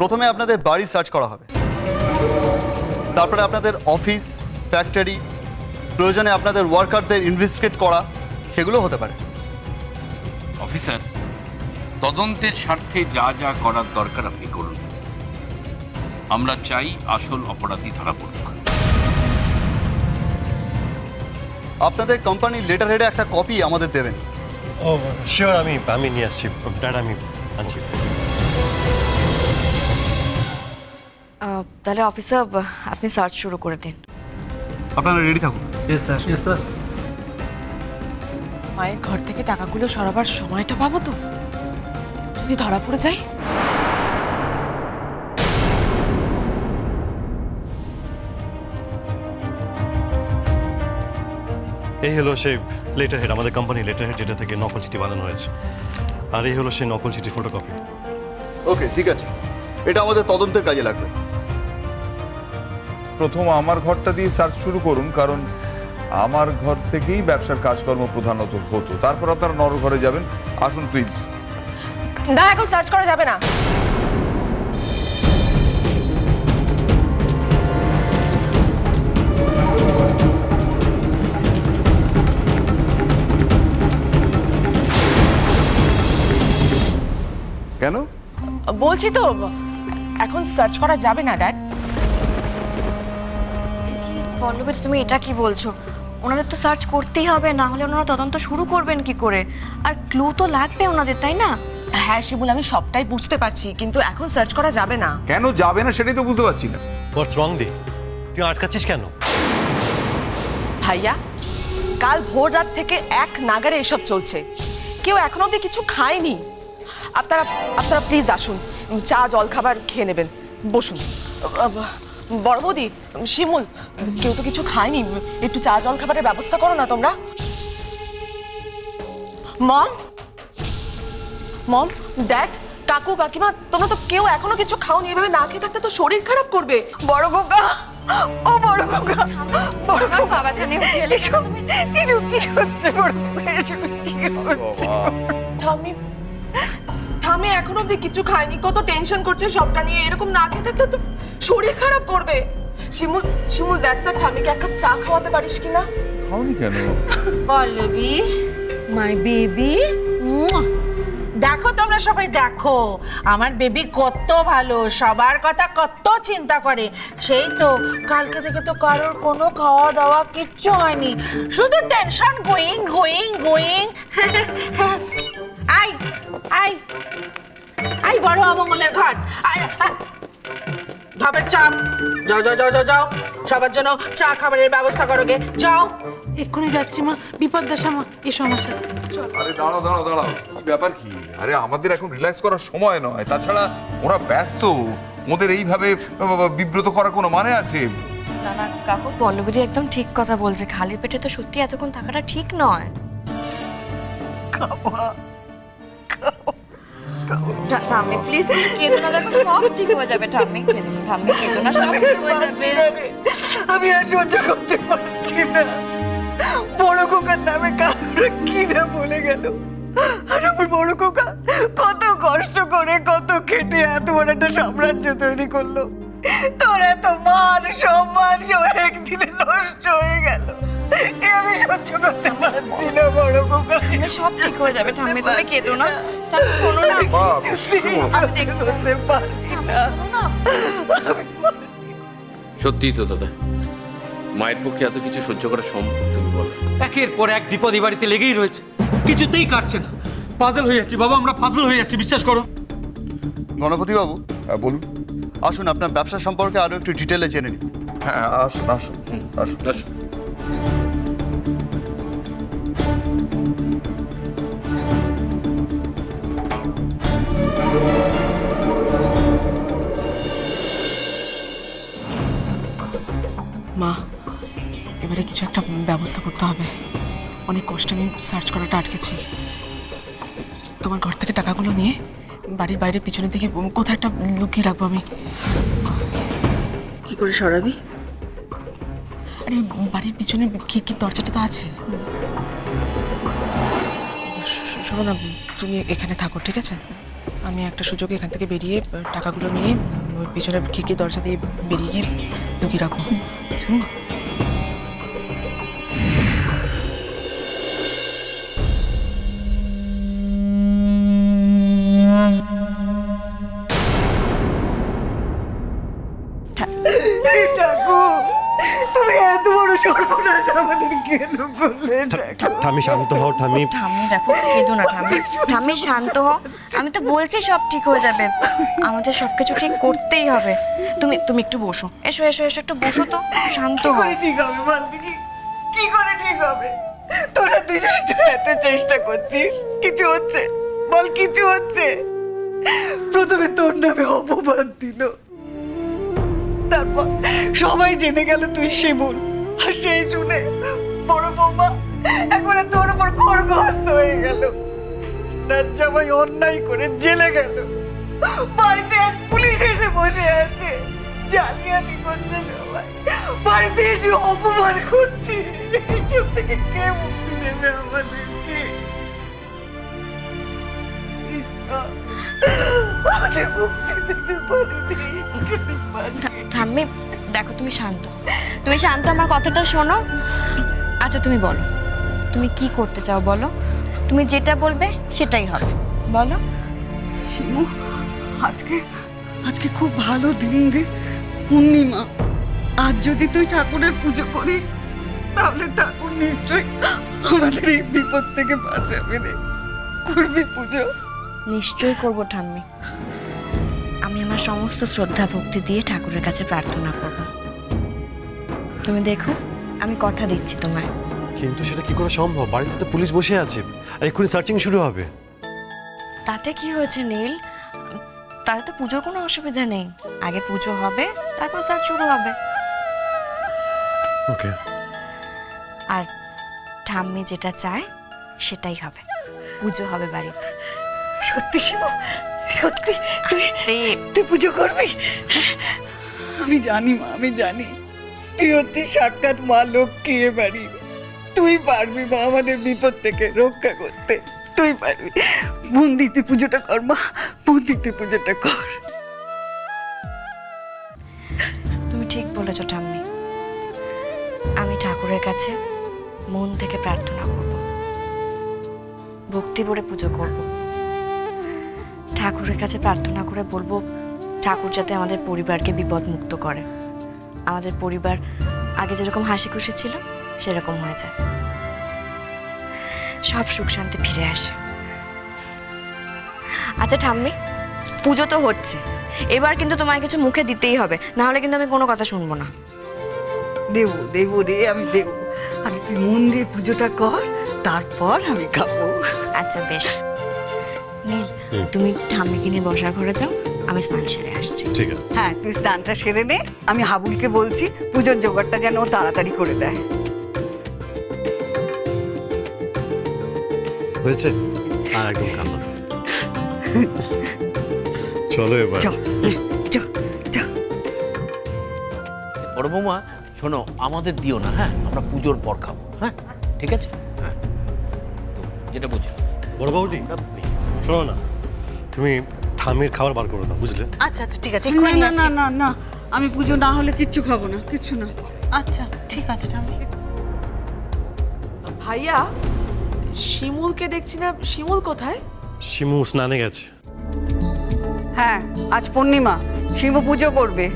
প্রথমে আপনাদের বাড়ি সার্চ করা হবে, তারপরে আপনাদের অফিস, ফ্যাক্টরি, প্রয়োজনে আপনাদের ওয়ার্কারদের ইনভেস্টিগেট করা, সেগুলো হতে পারে। অফিসার, তদন্তের স্বার্থে যা যা করার দরকার আপনি করুন। আমরা চাই আসল অপরাধী ধরা পড়ুক। আপনাদের কোম্পানির লেটার হেডে একটা কপি আমাদের দেবেন। ও শিওর, আমি নিয়ে আসছি, ড্যাড আমি আনছি। তাহলে অফিসার আপনি সার্চ শুরু করে দিন। আপনারা রেডি থাকুন। Yes sir, yes sir. মায়ের ঘর থেকে টাকাগুলো সরাবার সময়টা পাবো তো? যদি ধরা পড়ে যাই? এই হলো সেই লেটার হেড, আমাদের কোম্পানি লেটার হেড, যেটা থেকে নকল চিঠি বানানো হয়েছে। আর এই হলো সেই নকল চিঠি ফটোকপি। ওকে, ঠিক আছে, এটা আমাদের তদন্তের কাজে লাগবে। প্রথম আমার ঘরটা দিয়ে সার্চ শুরু করুন, কারণ আমার ঘর থেকেই ব্যবসার কাজকর্ম প্রধানত হতো। তারপর আপনারা নর ঘরে যাবেন। আসুন প্লিজ। না, এখন সার্চ করা যাবে না। কেন? বলছি তো, এখন সার্চ করা যাবে না ড্যাড। পল্লবী, তুমি এটা কি বলছো? ওনাদের তো সার্চ করতেই হবে, না হলে ওনারা তদন্ত শুরু করবেন কি করে? আর ক্লু তো লাগবে ওনাদের, তাই না? হ্যাঁ শিমুল, আমি সবটাই বুঝতে পারছি, কিন্তু এখন সার্চ করা যাবে না। কেন যাবে না সেটাই তো বুঝতে পারছি না। হোয়াটস রং দি? তুই আটকাচ্ছিস কেন? ভাইয়া, কাল ভোর রাত থেকে এক নাগারে এসব চলছে, কেউ এখনো অব্দি কিছু খায়নি। আপনারা প্লিজ আসুন, চা জল খাবার খেয়ে নেবেন, বসুন। বড় বৌদি, শিমুল, কেউ তো কিছু খায়নি, একটু চা জল খাবারের ব্যবস্থা করো না তোমরা। মম, ড্যাড, কাকু কাকিমা, তোমরা তো কেউ এখনো কিছু খাওনি। এভাবে না খেয়ে থাকতে তো শরীর খারাপ করবে। বড় খোকা, ও বড় খোকা, বড় খোকা, বাবা জানে উঠে তুমি কিছু কি হচ্ছে? বড় খোকা, এসব কি হচ্ছে? ঠামি এখনো অব্দি কিছু খায়নি, কত টেনশন করছে সবটা নিয়ে। এরকম না খেয়ে থাকলে তো শরীর খারাপ করবে। শিমুল দেখ না, ঠামিকে এক কাপ চা খাওয়াতে পারিস কিনা? খাওনি কেন? পল্লবী, মাই বেবি, দেখো তোমরা সবাই দেখো, আমার বেবি কত ভালো, সবার কথা কত চিন্তা করে। সেই তো কালকে থেকে তো কারোর কোনো খাওয়া দাওয়া কিচ্ছু হয়নি, শুধু টেনশন গোয়িং গোয়িং গোয়িং। আই আই আই বড় অমঙ্গলের ঘর, ধাপের চাপ, যাও যাও যাও যাও যাও, সবার জন্য চা খাবারের ব্যবস্থা করো গে, যাও। এক্ষুনি যাচ্ছি মা, বিপদ মা, এসো আমার সাথে। আরে দাঁড়াও দাঁড়াও দাঁড়াও, কি ব্যাপার কি? আরে আমাদের এখন রিল্যাক্স করার সময় নয়, তাছাড়া ওরা ব্যস্ত, ওদের এইভাবে বিব্রত করার কোনো মানে আছে? না না কাকু, পল্লবী একদম ঠিক কথা বলছে। খালি পেটে তো সত্যি এতক্ষণ থাকাটা ঠিক নয়। ঠাম্মি প্লিজ কেঁদো না, দেখো সব ঠিক হয়ে যাবে। ঠাম্মি কেঁদো না, সব ঠিক হয়ে যাবে। আমি আর সহ্য করতে পারছি না। বড় খোকার নামে কারোর কি না বলে গেল। আর আমার বড় খোকা কত কষ্ট করে, কত খেটে এত বড় একটা সাম্রাজ্য তৈরি করলো। তোর এত মান সম্মান সব একদিনে নষ্ট হয়ে গেল। এ আমি সহ্য করতে পারছি না বড় খোকা। ঠাম্মি সব ঠিক হয়ে যাবে। ঠাম্মি তুমি কেঁদো না। ঠাম্মি শোনো না, আমি দেখতে পারি না। শোনো না। সত্যিই তো দাদা, মায়ের পক্ষে এত কিছু সহ্য করা সম্ভব? তুমি বলো। একের পর এক বিপদ এই বাড়িতে লেগেই রয়েছে, কিছুতেই কাটছে না। পাজল হয়ে যাচ্ছি বাবা, আমরা পাজল হয়ে যাচ্ছি, বিশ্বাস করো। গণপতি বাবু, বলুন। আসুন আপনার ব্যবসা সম্পর্কে আরো একটু ডিটেলে জেনে নিন। হ্যাঁ, আসুন আসুন আসুন। আসো। মা, এবারে কিছু একটা ব্যবস্থা করতে হবে। অনেক কষ্টে আমি সার্চ করাটা আটকেছি। তোমার ঘর থেকে টাকাগুলো নিয়ে বাড়ির বাইরে পিছনের দিকে কোথায় একটা লুকিয়ে রাখবো আমি। কি করে সরাবি? আরে বাড়ির পিছনে কি দরজাটা তো আছে। শোনো না, তুমি এখানে থাকো, ঠিক আছে? আমি একটা সুযোগে এখান থেকে বেরিয়ে টাকাগুলো নিয়ে ওই পিছনের খিড়কি দরজা দিয়ে বেরিয়ে গিয়ে লুকিয়ে রাখবো। হুম। ঠাকুর তুমি এত বড় সর্বনাশ আমাদের কেন করলে ঠাম্মি শান্ত হও ঠাম্মি। ঠাম্মি দেখো কেঁদো না ঠাম্মি, ঠাম্মি শান্ত হও। আমি তো বলছি সব ঠিক হয়ে যাবে, আমাদের সব কিছু ঠিক করতেই হবে। তুমি তুমি একটু বসো, এসো এসো এসো একটু বসো তো, শান্ত হও। ঠিক হবে বল দেখি, কি করে ঠিক হবে? তোরা দুজনে তো এত চেষ্টা করছিস, কিছু হচ্ছে? বল কিছু হচ্ছে? প্রথমে তোর নামে অপবাদ দিল, তারপর সবাই জেনে গেল তুই শিমুল, আর সেই শুনে বড় বৌমা একবারে তোর উপর খড়গহস্ত হয়ে গেল। রাজ্জামাই অন্যায় করে জেলে গেল, বাড়িতে আজ পুলিশ এসে বসে আছে, জালিয়াতি করছে সবাই, বাড়িতে এসে অপমান করছে। এইসব থেকে কে মুক্তি দেবে আমাদেরকে? আমাদের মুক্তি দিতে পারেনি। ঠাম্মি দেখো তুমি শান্ত হও। তুমি শান্ত, আমার কথাটা শোনো। আচ্ছা তুমি বলো, তুমি কি করতে চাও বলো, তুমি যেটা বলবে সেটাই হবে, বলো। শিমু, আজকে আজকে খুব ভালো দিন রে, পূর্ণিমা। আজ যদি তুই ঠাকুরের পুজো করিস তাহলে ঠাকুর নিশ্চয়ই আমাদের এই বিপদ থেকে বাঁচাবে রে। করবি পুজো? নিশ্চয়ই করবো ঠাম্মি, আমি আমার সমস্ত শ্রদ্ধা ভক্তি দিয়ে ঠাকুরের কাছে প্রার্থনা করব। তুমি দেখো আমি কথা দিচ্ছি তোমায়। কিন্তু সেটা কি করে সম্ভব? বাড়িতে তো পুলিশ বসে আছে, আর এক্ষুনি সার্চিং শুরু হবে। তাতে কি হয়েছে নীল, তাতে তো পুজোর কোনো অসুবিধা নেই। আগে পুজো হবে, তারপর স্যার শুরু হবে। ওকে। আর ঠাম্মি যেটা চায় সেটাই হবে, পুজো হবে বাড়িতে। সত্যি শিমু, সত্যি তুই তুই পুজো করবি? আমি জানি মা, আমি জানি তুই হচ্ছিস সাক্ষাৎ মা লক্ষ্মী এ বাড়ির। তুই পারবি মা আমাদের বিপদ থেকে রক্ষা করতে, তুই পারবি। মন দিয়ে তুই পুজোটা কর মা, মন দিয়ে তুই পুজোটা কর। তুমি ঠিক বলেছো ঠাম্মি, আমি ঠাকুরের কাছে মন থেকে প্রার্থনা করব, ভক্তি ভরে পুজো করব। ঠাকুরের কাছে প্রার্থনা করে বলবো ঠাকুর যাতে আমাদের পরিবারকে বিপদ মুক্ত করে, আমাদের পরিবার আগে যেরকম হাসি খুশি ছিল সেরকম হয়ে যায়, সব সুখ শান্তি ফিরে আসে। আচ্ছা ঠাম্মি, পুজো তো হচ্ছে, এবার কিন্তু তোমায় কিছু মুখে দিতেই হবে, না হলে কিন্তু আমি কোনো কথা শুনবো না। দেবো দেবো রে, আমি দেবো। আগে তুই মন দিয়ে পুজোটা কর, তারপর আমি খাবো। আচ্ছা বেশ। নীল, তুমি ঠাম্মিকে নিয়ে বসার ঘরে যাও, আমি স্নান সেরে আসছি। ঠিক আছে। হ্যাঁ তুই স্নানটা সেরে নে, আমি হাবুলকে বলছি পুজোর জোগাড়টা যেন ও তাড়াতাড়ি করে দেয়। হয়েছে? আর একদম কান্না। চলো এবার। চল চল চল। বড় বৌমা শোনো, আমাদের দিও না, হ্যাঁ? আমরা পুজোর পর খাবো, হ্যাঁ? ঠিক আছে? হ্যাঁ, তো যেটা বুঝো। বড় বৌদি, শোনো না, তুমি ঠাম্মির খাবার বার করে দাও, বুঝলে? আচ্ছা আচ্ছা ঠিক আছে, না না না না না, আমি পুজো না হলে কিচ্ছু খাবো না, কিচ্ছু না। আচ্ছা ঠিক আছে ঠাম্মি। ভাইয়া, শিমুলকে দেখছি না, শিমুল কোথায়? শিমু স্নানে গেছে। হ্যাঁ আজ পূর্ণিমা, শিবু পুজো করবে।